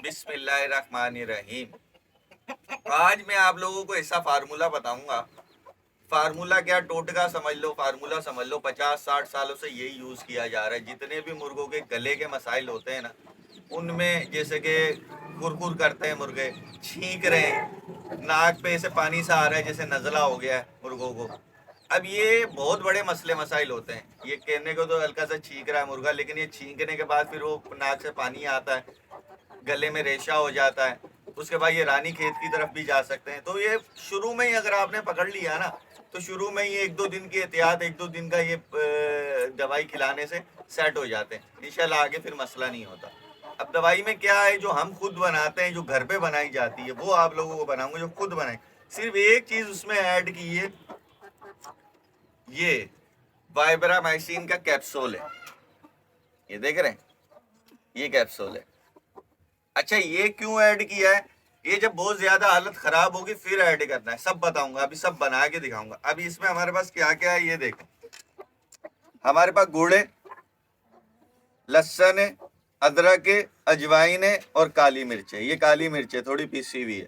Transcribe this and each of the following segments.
बिस्मिल्लाहिर्रहमानिर्रहीम। आज मैं आप लोगों को ऐसा फार्मूला बताऊंगा। फार्मूला क्या, टोटका समझ लो, फार्मूला समझ लो। 50-60 सालों से यही यूज किया जा रहा है। जितने भी मुर्गों के गले के मसाइल होते हैं ना, उनमें जैसे कि कुरकुर करते हैं मुर्गे, छींक रहे हैं, नाक पे से पानी सा आ रहा है जैसे नज़ला हो गया है मुर्गों को। अब ये बहुत बड़े मसले मसाइल होते हैं। ये कहने को तो हल्का सा छींक रहा है मुर्गा, लेकिन ये छींकने के बाद फिर वो नाक से पानी आता है, गले में रेशा हो जाता है। उसके बाद ये रानी खेत की तरफ भी जा सकते हैं। तो ये शुरू में ही अगर आपने पकड़ लिया ना, तो शुरू में ही 1-2 दिन की एहतियात, 1-2 दिन का ये दवाई खिलाने से सेट हो जाते हैं। इंशाल्लाह आगे फिर मसला नहीं होता। अब दवाई में क्या है, जो हम खुद बनाते हैं, जो घर पे बनाई जाती है, वो आप लोगों को बनाऊंगा जो खुद बनाए। सिर्फ एक चीज उसमें ऐड की है, ये वाइब्रामाइसिन का कैप्सूल है। ये देख रहे हैं, ये कैप्सूल है। अच्छा, ये क्यों ऐड किया है? ये जब बहुत ज्यादा हालत खराब होगी फिर ऐड करना है। सब बताऊंगा, अभी सब बना के दिखाऊंगा। अभी इसमें हमारे पास क्या क्या है ये देखें। हमारे पास गुड़ है, लहसुन है, अदरक है, अजवाइन है और काली मिर्च है। ये काली मिर्च है, थोड़ी पीसी हुई है।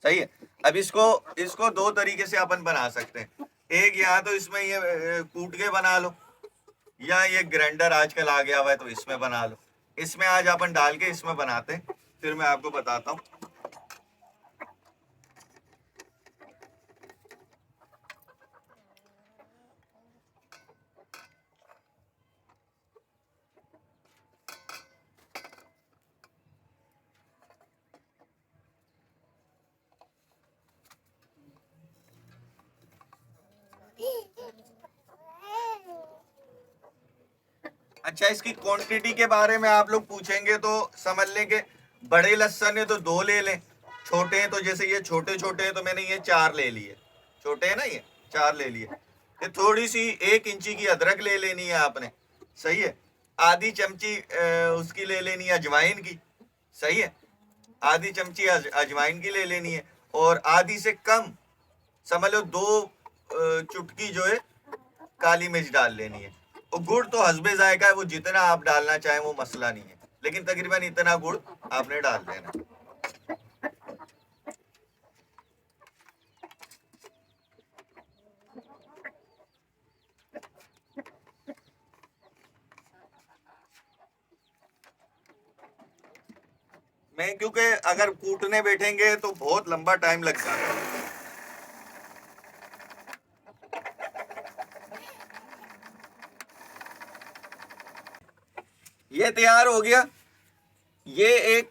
सही है। अब इसको इसको दो तरीके से अपन बना सकते हैं। एक, या तो इसमें ये कूट के बना लो, या ये ग्राइंडर आजकल आ गया हुआ है तो इसमें बना लो। इसमें आज अपन डाल के इसमें बनाते हैं, फिर मैं आपको बताता हूँ। अच्छा, इसकी क्वांटिटी के बारे में आप लोग पूछेंगे तो समझ लें कि बड़े लहसन है तो 2 ले लें, छोटे हैं तो जैसे ये छोटे छोटे हैं तो मैंने ये 4 ले लिए। छोटे हैं ना, ये 4 ले लिए। ये थोड़ी सी 1 इंची की अदरक ले लेनी है आपने। सही है। आधी चमची उसकी ले लेनी है अजवाइन की। सही है। आधी चमची अजवाइन की ले लेनी है। और आधी से कम, समझ लो 2 चुटकी जो है काली मिर्च डाल लेनी है। और गुड़ तो हस्बे जायका है, वो जितना आप डालना चाहें वो मसला नहीं है, लेकिन तकरीबन इतना गुड़ आपने डाल देना। मैं क्योंकि अगर कूटने बैठेंगे तो बहुत लंबा टाइम लग जाता है। ये तैयार हो गया। ये एक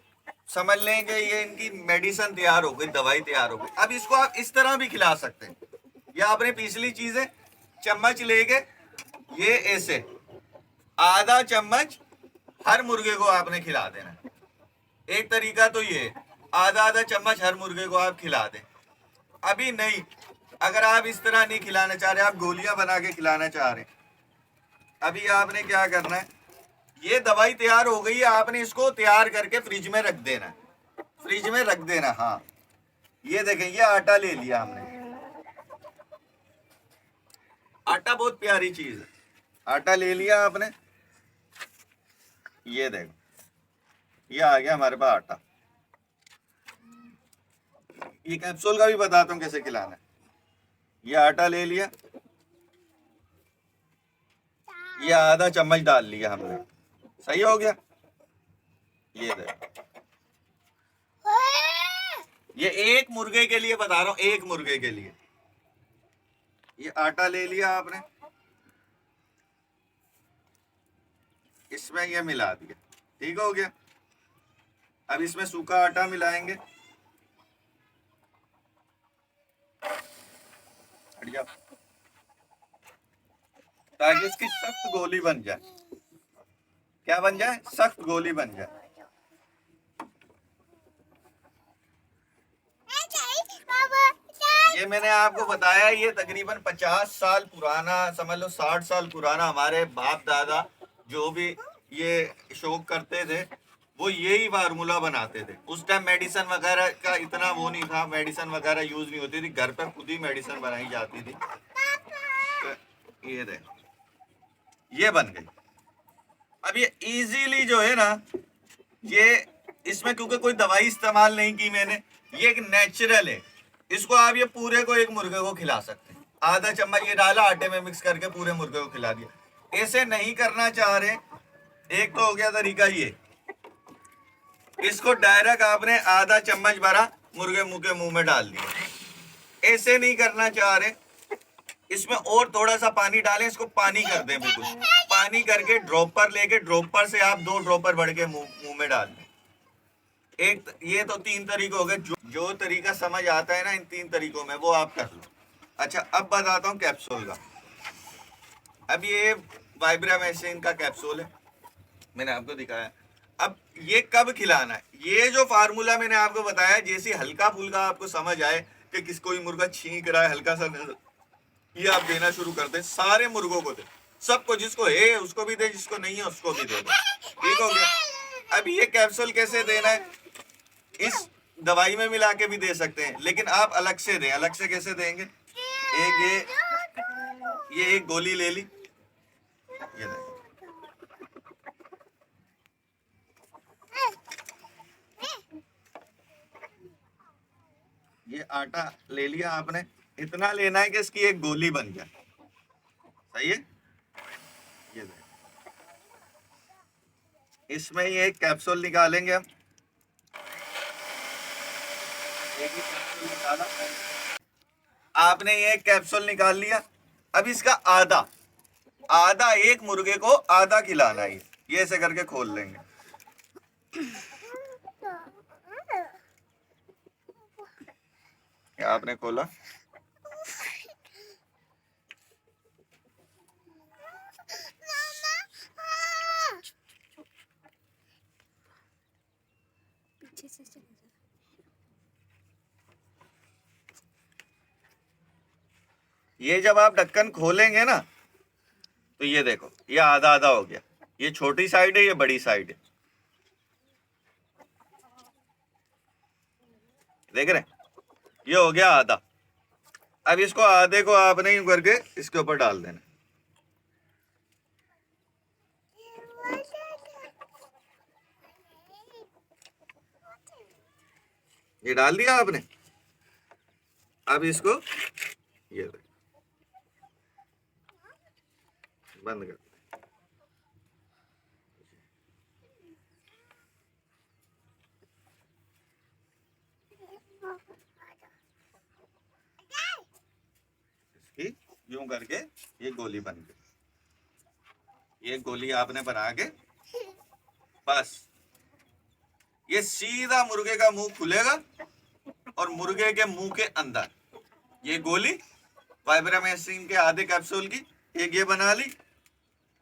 समझ लें कि ये इनकी मेडिसिन तैयार हो गई, दवाई तैयार हो गई। अब इसको आप इस तरह भी खिला सकते हैं। ये आपने पिछली चीजें चम्मच लेके ये ऐसे आधा चम्मच हर मुर्गे को आपने खिला देना। एक तरीका तो ये, आधा आधा चम्मच हर मुर्गे को आप खिला दें। अभी नहीं, अगर आप इस तरह नहीं खिलाना चाह रहे, आप गोलियां बना के खिलाना चाह रहे, अभी आपने क्या करना है, ये दवाई तैयार हो गई है, आपने इसको तैयार करके फ्रिज में रख देना है। फ्रिज में रख देना। हाँ, ये देखें, ये आटा ले लिया हमने। आटा बहुत प्यारी चीज है। आटा ले लिया आपने, ये देखो, ये आ गया हमारे पास आटा। ये कैप्सूल का भी बताता हूँ कैसे खिलाना है। ये आटा ले लिया, ये आधा चम्मच डाल लिया हमने। सही हो गया। ये देखो, ये एक मुर्गे के लिए बता रहा हूँ, एक मुर्गे के लिए। ये आटा ले लिया आपने, इसमें ये मिला दिया। ठीक हो गया। अब इसमें सूखा आटा मिलाएंगे। बढ़िया, ताकि इसकी सख्त गोली बन जाए। क्या बन जाए? सख्त गोली बन जाए। ये मैंने आपको बताया, ये तकरीबन 50 साल पुराना, समझ लो 60 साल पुराना, हमारे बाप दादा जो भी ये शौक करते थे वो यही फार्मूला बनाते थे। उस टाइम मेडिसिन वगैरह का इतना वो नहीं था, मेडिसिन वगैरह यूज नहीं होती थी, घर पर खुद ही मेडिसिन बनाई जाती थी। तो ये देखो, ये बन गई। अब ये इजीली जो है ना, ये इस इसमें क्योंकि कोई दवाई इस्तेमाल नहीं की मैंने, ये एक नेचुरल है। इसको आप ये पूरे को एक मुर्गे को खिला सकते हैं। आधा चम्मच ये डाला, आटे में मिक्स करके पूरे मुर्गे को खिला दिया। ऐसे नहीं करना चाह रहे, एक तो हो गया तरीका ये, इसको डायरेक्ट आपने आधा चम्मच भरा मुर्गे मुंह के मुंह में डाल दिया। ऐसे नहीं करना चाह रहे, इसमें और थोड़ा सा पानी डालें, इसको पानी कर दें बिल्कुल, पानी करके ड्रॉपर लेके ड्रॉपर से आप 2 ड्रॉपर भर के मुंह में डाल दें। एक ये तो 3 तरीके हो गए। जो तरीका समझ आता है ना इन 3 तरीकों में, वो आप कर लो। अच्छा, अब बताता हूँ कैप्सूल का। अब ये वाइब्रामेसिन का कैप्सूल है, मैंने आपको दिखाया। अब ये कब खिलाना है, ये जो फार्मूला मैंने आपको बताया, जैसे हल्का फुल्का आपको समझ आए कि किस कोई मुर्गा छींक रहा है हल्का सा, ये आप देना शुरू कर दे। सारे मुर्गों को दे, सबको, जिसको है उसको भी दे, जिसको नहीं है उसको भी दे दो। ठीक हो गया। अब ये कैप्सूल कैसे देना है, इस दवाई में मिला के भी दे सकते हैं, लेकिन आप अलग से दें। अलग से कैसे देंगे, ये एक गोली ले ली, ये दें, ये आटा ले लिया आपने, इतना लेना है कि इसकी एक गोली बन जाए। सही है, ये दें। इसमें ही एक कैप्सूल निकालेंगे हम, एक ही कैप्सूल निकाला, आपने ये कैप्सूल निकाल लिया। अब इसका आधा एक मुर्गे को आधा खिलाना है। ये ऐसे करके खोल लेंगे, आपने खोला, ये जब आप ढक्कन खोलेंगे ना, तो ये देखो, ये आधा आधा हो गया। ये छोटी साइड है, ये बड़ी साइड है, देख रहे हैं, ये हो गया आधा। अब इसको आधे को आपने यूं करके इसके ऊपर डाल देना। ये डाल दिया आपने। अब इसको ये बंद कर, इसकी यूं करके ये गोली बन गई। ये गोली आपने बना के, बस ये सीधा मुर्गे का मुंह खुलेगा और मुर्गे के मुंह के अंदर ये गोली वाइब्रामेसिन के आधे कैप्सूल की, एक ये बना ली,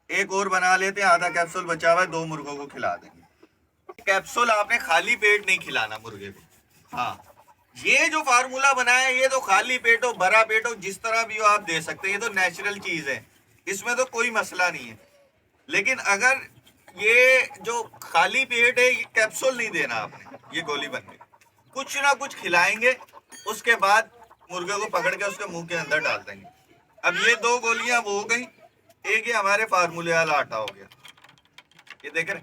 एक और बना लेते हैं, आधा कैप्सूल बचा हुआ है, 2 मुर्गों को खिला देंगे। कैप्सूल आपने खाली पेट नहीं खिलाना मुर्गे को। हाँ, ये जो फार्मूला बनाया है, ये तो खाली पेट हो, भरा पेट हो, जिस तरह भी हो आप दे सकते हैं। ये तो नेचुरल चीज है, इसमें तो कोई मसला नहीं है। लेकिन अगर ये जो खाली पेट है, ये कैप्सूल नहीं देना आपने, ये गोली बन गई। कुछ ना कुछ खिलाएंगे, उसके बाद मुर्गे को पकड़ के उसके मुंह के अंदर डाल देंगे। अब ये 2 गोलियां वो हो गई, एक ये हमारे फार्मूले वाला आटा हो गया। ये देख रहे,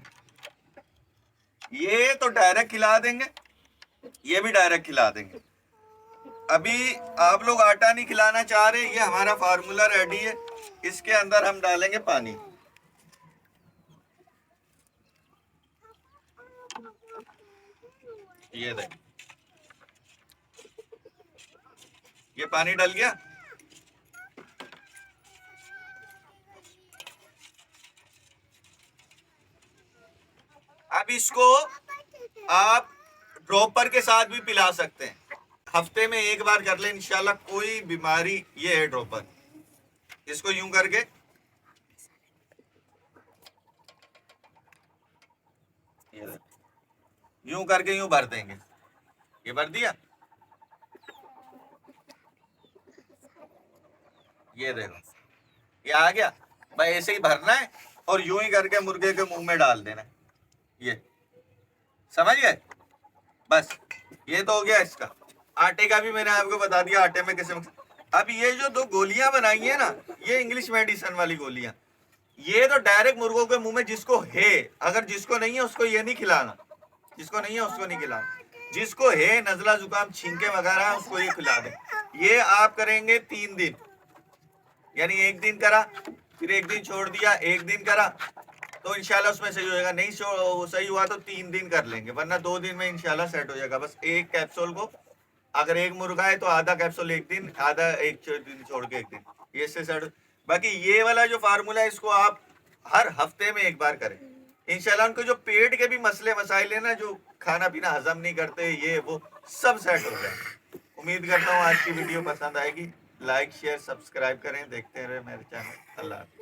ये तो डायरेक्ट खिला देंगे, ये भी डायरेक्ट खिला देंगे। अभी आप लोग आटा नहीं खिलाना चाह रहे, ये हमारा फार्मूला रेडी है, इसके अंदर हम डालेंगे पानी। ये देख, ये पानी डल गया। अब इसको आप ड्रॉपर के साथ भी पिला सकते हैं, हफ्ते में 1 बार कर ले, इंशाल्लाह कोई बीमारी, ये है ड्रॉपर। इसको यूं करके यूं भर देंगे। ये भर दिया, ये देखो ये आ गया भाई। ऐसे ही भरना है और यूं ही करके मुर्गे के मुंह में डाल देना है। ये समझ गए, बस ये तो हो गया इसका। आटे का भी मैंने आपको बता दिया, आटे में कैसे। अब ये जो 2 गोलियां बनाई है ना, ये इंग्लिश मेडिसिन वाली गोलियां, ये तो डायरेक्ट मुर्गों के मुंह में जिसको है, अगर जिसको नहीं है उसको ये नहीं खिलाना। जिसको नहीं है उसको नहीं खिलाना, जिसको है नजला जुकाम छींके वगैरह उसको ये खिला दें। ये आप करेंगे 3 दिन, यानी एक दिन करा फिर एक दिन छोड़ दिया, एक दिन करा तो इंशाल्लाह उसमें सही हो जाएगा। नहीं सही हुआ तो 3 दिन कर लेंगे, वरना 2 दिन में इंशाल्लाह सेट हो जाएगा। बस एक कैप्सूल को, अगर एक मुर्गा है तो आधा कैप्सूल एक दिन, आधा एक दिन छोड़ के एक दिन, ये से सेट। बाकी ये वाला जो फार्मूला है इसको आप हर हफ्ते में एक बार करें इंशाल्लाह। उनको जो पेट के भी मसले मसाइल है ना, जो खाना पीना हजम नहीं करते, ये वो सब सेट हो जाए। उम्मीद करता हूँ आज की वीडियो पसंद आएगी। लाइक शेयर सब्सक्राइब करें, देखते रहे मेरे चैनल। अल्लाह।